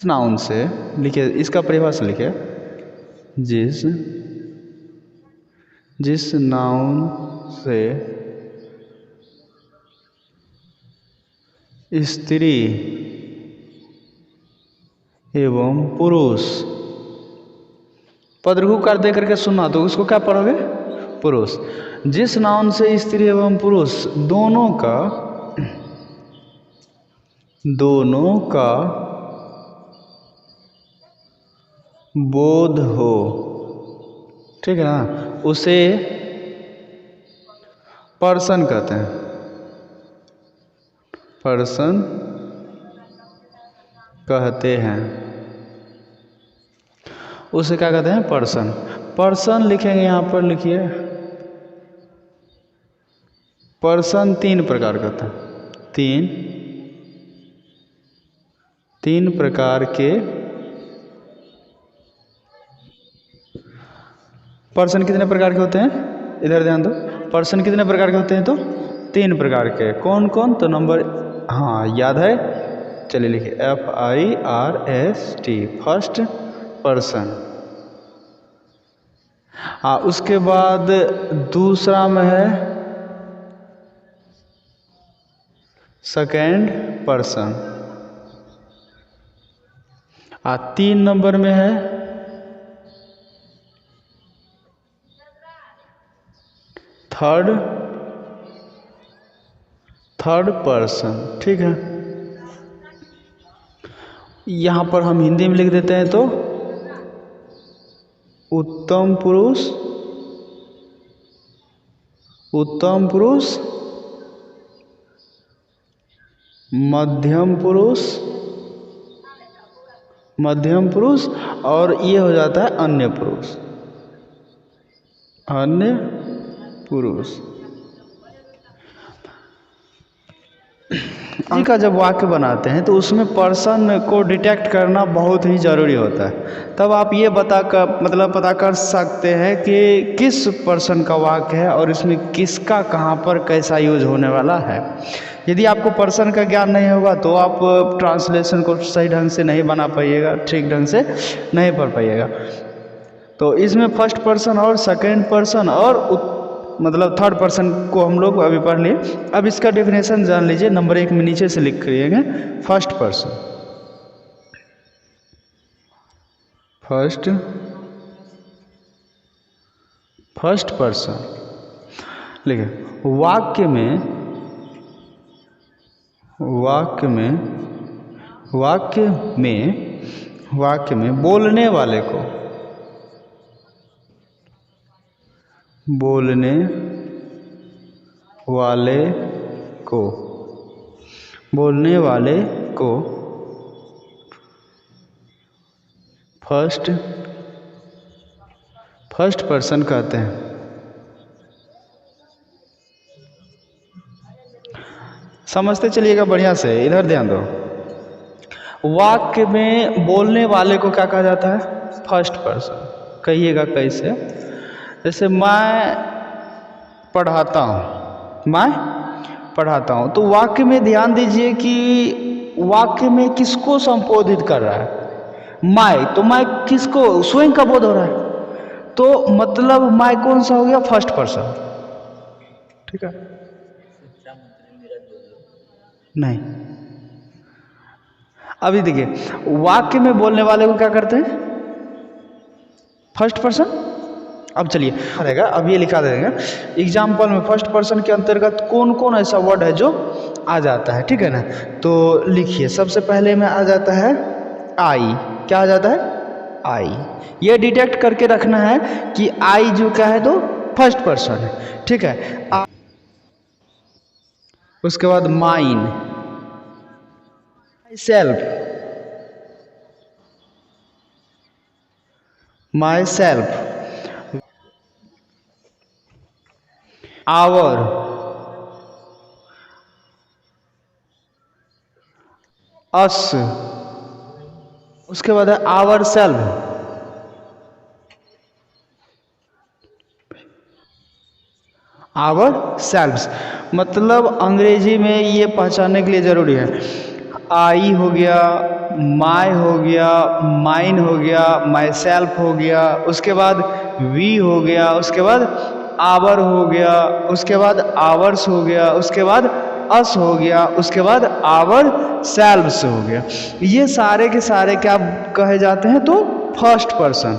Noun से लिखिए, इसका परिभाषा लिखिए। जिस नाउन से स्त्री एवं पुरुष, पद लघुकार दे करके सुनना, तो उसको क्या पढ़ोगे? पुरुष। जिस नाउन से स्त्री एवं पुरुष दोनों का बोध हो, ठीक है ना, उसे पर्सन कहते हैं। पर्सन कहते हैं, उसे क्या कहते हैं? पर्सन। पर्सन लिखेंगे, यहाँ पर लिखिए, पर्सन 3 प्रकार का था। तीन प्रकार के पर्सन कितने प्रकार के होते हैं? इधर ध्यान दो। पर्सन कितने प्रकार के होते हैं? तो 3 प्रकार के। कौन कौन? तो नंबर, हाँ याद है, चलिए लिखिए, FIRST, फर्स्ट पर्सन। उसके बाद दूसरा में है सेकेंड पर्सन। 3 नंबर में है थर्ड पर्सन, ठीक है। यहां पर हम हिंदी में लिख देते हैं, तो उत्तम पुरुष, मध्यम पुरुष, और ये हो जाता है अन्य पुरुष। जी का जब वाक्य बनाते हैं तो उसमें पर्सन को डिटेक्ट करना बहुत ही ज़रूरी होता है। तब आप ये पता कर सकते हैं कि किस पर्सन का वाक्य है और इसमें किसका कहाँ पर कैसा यूज होने वाला है। यदि आपको पर्सन का ज्ञान नहीं होगा तो आप ट्रांसलेशन को सही ढंग से नहीं बना पाइएगा, ठीक ढंग से नहीं पढ़ पाइएगा। तो इसमें फर्स्ट पर्सन और सेकेंड पर्सन और थर्ड पर्सन को हम लोग अभी पढ़ लिए। अब इसका डेफिनेशन जान लीजिए, नंबर 1 में नीचे से लिख करिएगा। फर्स्ट पर्सन लिखिए, वाक्य में बोलने वाले को फर्स्ट पर्सन कहते हैं। समझते चलिएगा बढ़िया से, इधर ध्यान दो। वाक्य में बोलने वाले को क्या कहा जाता है? First person. कहिएगा कैसे? जैसे मैं पढ़ाता हूँ, तो वाक्य में ध्यान दीजिए कि वाक्य में किसको संबोधित कर रहा है? मैं। तो मैं किसको? स्वयं का बोध हो रहा है, तो मतलब मैं कौन सा हो गया? फर्स्ट पर्सन, ठीक है। नहीं, अभी देखिए, वाक्य में बोलने वाले को क्या करते हैं? First person. अब चलिए रहेगा, अब ये लिखा देगा एग्जाम्पल में फर्स्ट पर्सन के अंतर्गत कौन कौन ऐसा वर्ड है जो आ जाता है, ठीक है ना। तो लिखिए, सबसे पहले में आ जाता है आई। क्या आ जाता है? आई। ये डिटेक्ट करके रखना है कि आई जो क्या है, तो फर्स्ट पर्सन है, ठीक है। उसके बाद माइन, माई सेल्फ, आवर, अस। उसके बाद है आवर सेल्फ, मतलब अंग्रेजी में ये पहचानने के लिए जरूरी है। आई हो गया, माय हो गया, माइन हो गया, माई सेल्फ हो गया, उसके बाद वी हो गया, उसके बाद आवर हो गया, उसके बाद आवर्स हो गया, उसके बाद अस हो गया, उसके बाद आवर सेल्व्स हो गया। ये सारे के सारे क्या कहे जाते हैं? तो फर्स्ट पर्सन।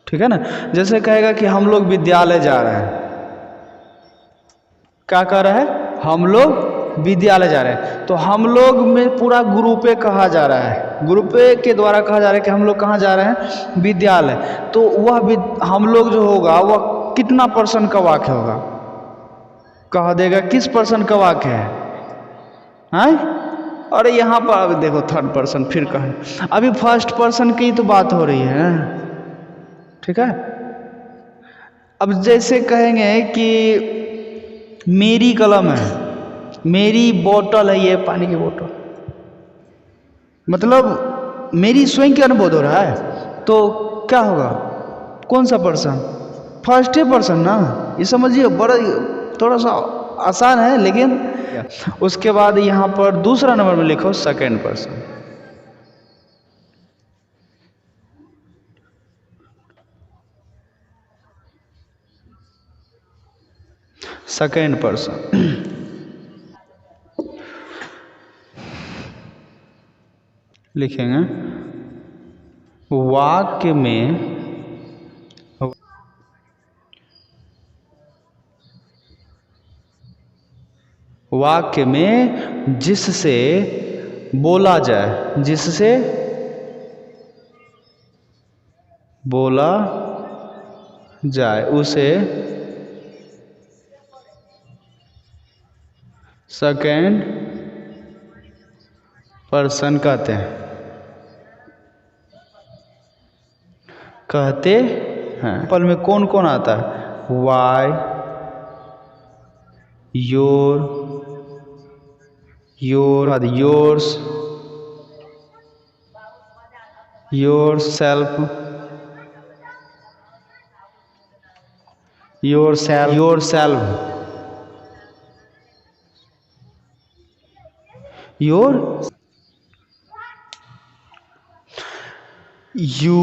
ठीक है ना। जैसे कहेगा कि हम लोग विद्यालय जा रहे हैं, क्या कर रहा है? हम लोग विद्यालय जा रहे हैं। तो हम लोग में पूरा ग्रुपे कहा जा रहा है, ग्रुपे के द्वारा कहा जा रहा है कि हम लोग कहाँ जा रहे हैं? विद्यालय। तो वह हम लोग जो होगा वह कितना पर्सन का वाक्य होगा? कह देगा किस पर्सन का वाक्य है? अरे यहाँ पर अब देखो थर्ड पर्सन फिर कहें। अभी फर्स्ट पर्सन की तो बात हो रही है। ठीक है। अब जैसे कहेंगे कि मेरी कलम है, मेरी बोतल है, ये पानी की बोतल, मतलब मेरी स्वयं के अनुभव हो रहा है, तो क्या होगा? कौन सा पर्सन? फर्स्ट पर्सन ना। ये समझिए, बड़ा थोड़ा सा आसान है, लेकिन उसके बाद यहाँ पर दूसरा नंबर में लिखो सेकेंड पर्सन। सेकेंड पर्सन लिखेंगे वाक्य में जिससे बोला जाए, जिससे बोला जाए उसे सेकेंड पर्सन कहते हैं, पल में कौन कौन आता है? वाई, योर, बाद yours, your self, your self, your self, your, you,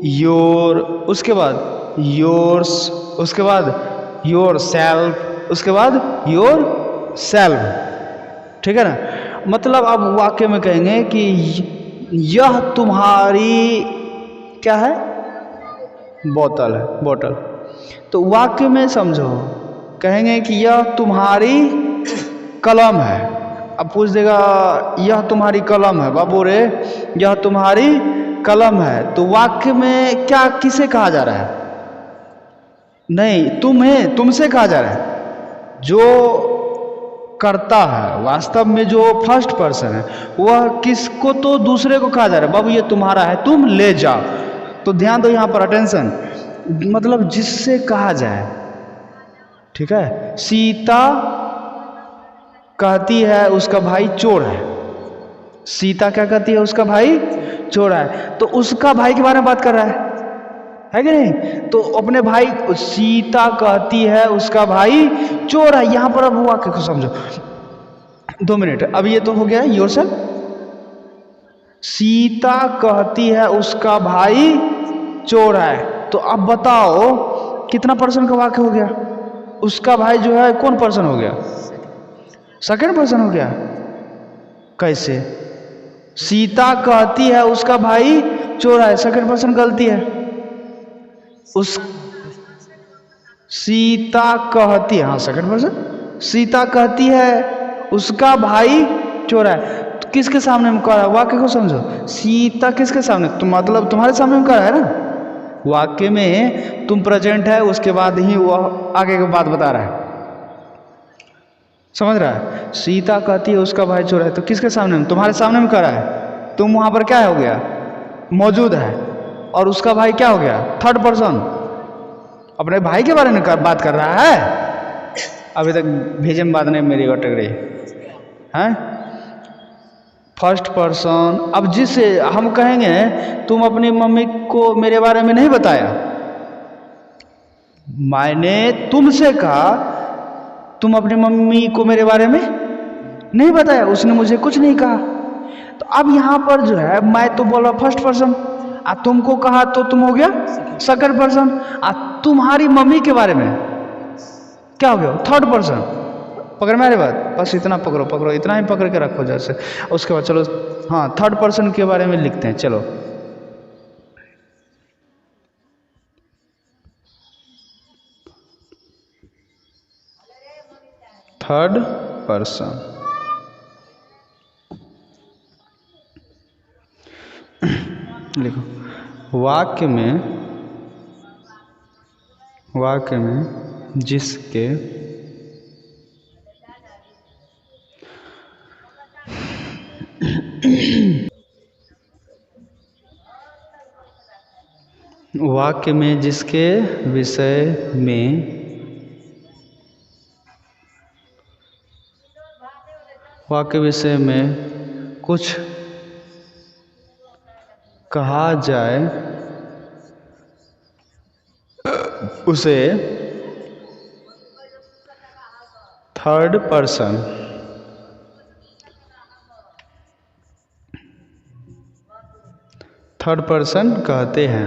your, उसके बाद योर्स, उसके बाद योर सेल्फ, उसके बाद योर सेल्फ। ठीक है ना। मतलब अब वाक्य में कहेंगे कि यह तुम्हारी क्या है? बोतल है, बोतल। तो वाक्य में समझो, कहेंगे कि यह तुम्हारी कलम है। अब पूछ देगा यह तुम्हारी कलम है, बाबू रे यह तुम्हारी कलम है, तो वाक्य में क्या किसे कहा जा रहा है? नहीं, तुम्हें, तुमसे कहा जा रहा है। जो करता है वास्तव में, जो फर्स्ट पर्सन है, वह किसको? तो दूसरे को कहा जा रहा है, बाबू ये तुम्हारा है, तुम ले जाओ। तो ध्यान दो यहाँ पर, अटेंशन, मतलब जिससे कहा जाए। ठीक है। सीता कहती है उसका भाई चोर है। सीता क्या कहती है? उसका भाई चोर है। तो उसका भाई के बारे में बात कर रहा है कि नहीं? तो अपने भाई, सीता कहती है उसका भाई चोर है। यहां पर अब वाक्य को समझो, 2 मिनट। अब ये तो हो गया योरसेल्फ। सीता कहती है उसका भाई चोर है। तो अब बताओ कितना पर्सन का वाक्य हो गया? उसका भाई जो है कौन पर्सन हो गया? सेकेंड पर्सन हो गया। कैसे? सीता कहती है उसका भाई चोर है, सेकेंड पर्सन गलती है। उस सीता कहती है, हाँ सेकेंड पर्सन। सीता कहती है उसका भाई चोर है। तो किसके सामने में कह रहा है? वाक्य को समझो। सीता किसके सामने? तुम मतलब तुम्हारे सामने में कह रहा है ना। वाक्य में तुम प्रेजेंट है, उसके बाद ही वह आगे की बात बता रहा है। समझ रहा है? सीता कहती है उसका भाई चोर है, तो किसके सामने में? तुम्हारे सामने में कह रहा है। तुम वहां पर क्या हो गया? मौजूद है। और उसका भाई क्या हो गया? Third person. अपने भाई के बारे में बात कर रहा है। अभी तक भेजे में बात नहीं मेरी अटक रही है। First person. अब जिससे हम कहेंगे तुम अपनी मम्मी को मेरे बारे में नहीं बताया, मैंने तुमसे कहा तुम अपनी मम्मी को मेरे बारे में नहीं बताया, उसने मुझे कुछ नहीं कहा। तो अब यहाँ पर जो है मैं तो बोल रहा फर्स्ट पर्सन, तुमको कहा तो तुम हो गया सेकंड पर्सन, तुम्हारी मम्मी के बारे में क्या हो गया थर्ड पर्सन। पकड़ मेरी बात, बस इतना पकड़ो पकड़ो, इतना ही पकड़ के रखो जैसे। उसके बाद चलो हाँ थर्ड पर्सन के बारे में लिखते हैं। चलो थर्ड पर्सन, लिखो वाक्य में जिसके वाक्य में जिसके विषय में कुछ कहा जाए उसे थर्ड पर्सन कहते हैं।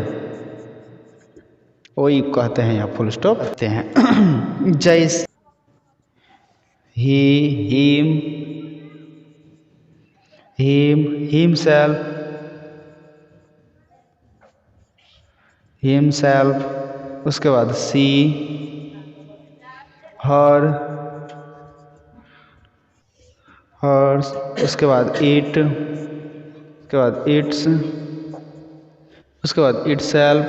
वही कहते हैं या फुल स्टॉप कहते हैं। जैसे ही, हिम, हिमसेल्फ, उसके बाद सी, हर, हर्स, उसके बाद इट, उसके बाद इट्स, उसके बाद इटसेल्फ,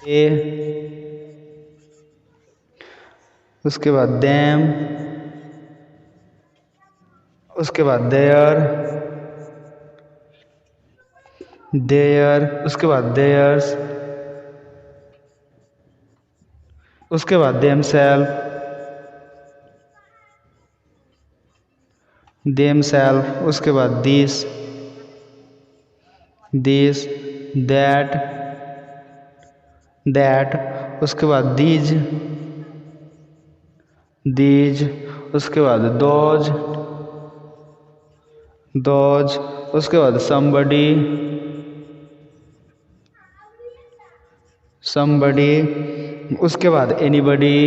ए, उसके बाद देम, उसके बाद देयर, उसके बाद देयर्स, उसके बाद देमसेल्फ, उसके बाद दिस, दैट, उसके बाद दीज, उसके बाद दोज, उसके बाद somebody, उसके बाद anybody,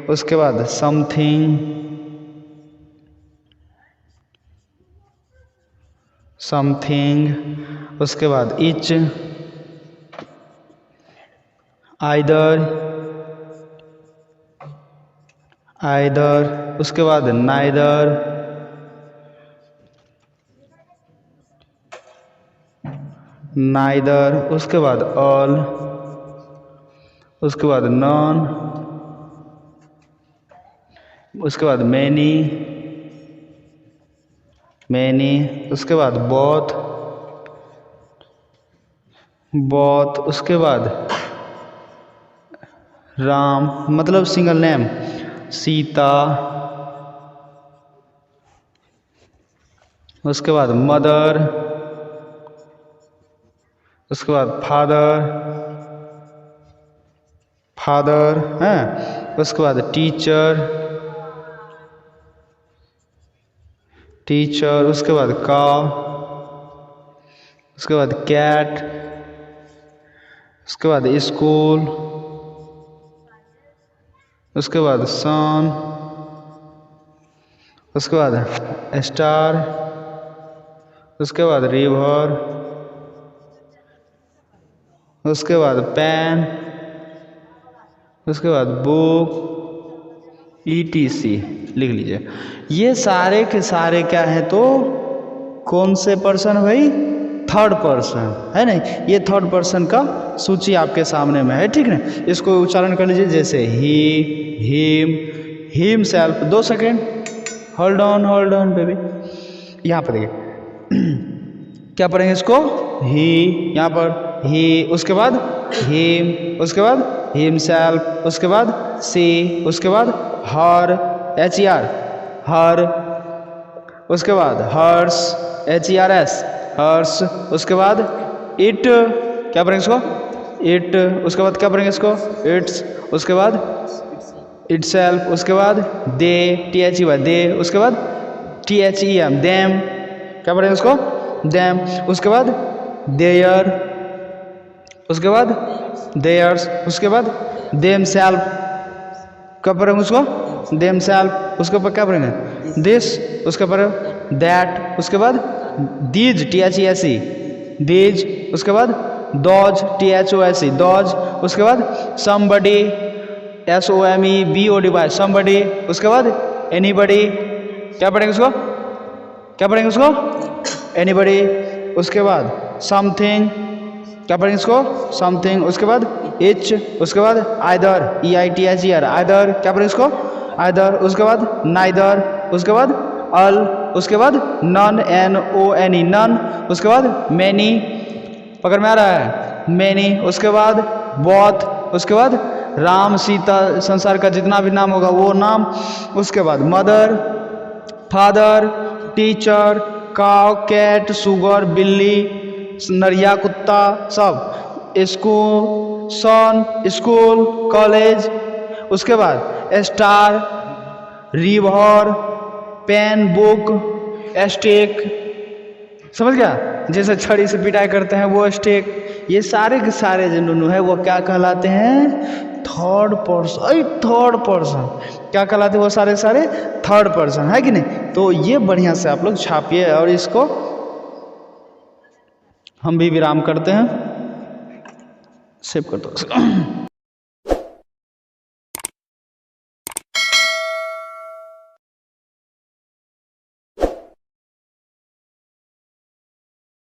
उसके बाद something, उसके बाद each, either, उसके बाद neither, उसके बाद all, उसके बाद none, उसके बाद many, उसके बाद both, उसके बाद राम मतलब सिंगल नेम, सीता, उसके बाद मदर, उसके बाद फादर हैं, उसके बाद टीचर, उसके बाद काव, उसके बाद कैट, उसके बाद स्कूल, उसके बाद सन, उसके बाद स्टार, उसके बाद रिवर, उसके बाद पेन, उसके बाद बुक, ETC लिख लीजिए। ये सारे के सारे क्या है तो कौन से पर्सन भाई, थर्ड पर्सन है ना। ये थर्ड पर्सन का सूची आपके सामने में है, ठीक है। इसको उच्चारण कर लीजिए जैसे he, him, himself. 2 second, hold on baby. यहाँ पर देखिए क्या पढ़ेंगे इसको, ही, यहाँ पर ही, उसके बाद हिम, उसके बाद हिमसेल्फ, उसके बाद सी, उसके बाद हर, HER, हर, उसके बाद हर्स, HERS, हर्स, उसके बाद इट, क्या पढ़ेंगे इसको, इट, उसके बाद क्या पढ़ेंगे इसको, इट्स, उसके बाद itself, उसके बाद they, THE दे, उसके बाद THEM them, क्या पढ़ेंगे उसको them, उसके बाद their, उसके बाद theirs, उसके बाद themselves, क्या पढ़ेंगे उसको themselves, उसके ऊपर क्या पढ़ेंगे this, उसके ऊपर that, उसके बाद these, THESE these, उसके बाद those, THOSE those, उसके बाद somebody, SOMEBODY somebody, उसके बाद anybody, क्या पढ़ेंगे उसको क्या पढ़ेंगे उसको anybody, उसके बाद something, क्या पढ़ेंगे इसको something, उसके बाद each, उसके बाद either, EITHER either, क्या पढ़ेंगे इसको either, उसके बाद neither, उसके बाद all, उसके बाद none, NONE none, उसके बाद many, पकड़ में आ रहा है many, उसके बाद both, उसके बाद राम सीता, संसार का जितना भी नाम होगा वो नाम, उसके बाद मदर, फादर, टीचर, काव, कैट, सुगर, बिल्ली, नरिया, कुत्ता, सब, स्कूल, सन, स्कूल, कॉलेज, उसके बाद star, river, pen, book, stake, समझ गया, जैसे छड़ी से पिटाई करते हैं वो स्टेक, ये सारे के सारे जो नुनू है वो क्या कहलाते हैं थर्ड पर्सन, थर्ड पर्सन क्या कहलाते हैं वो सारे सारे थर्ड पर्सन, है कि नहीं। तो ये बढ़िया से आप लोग छापिए और इसको हम भी विराम करते हैं, सेव कर दो।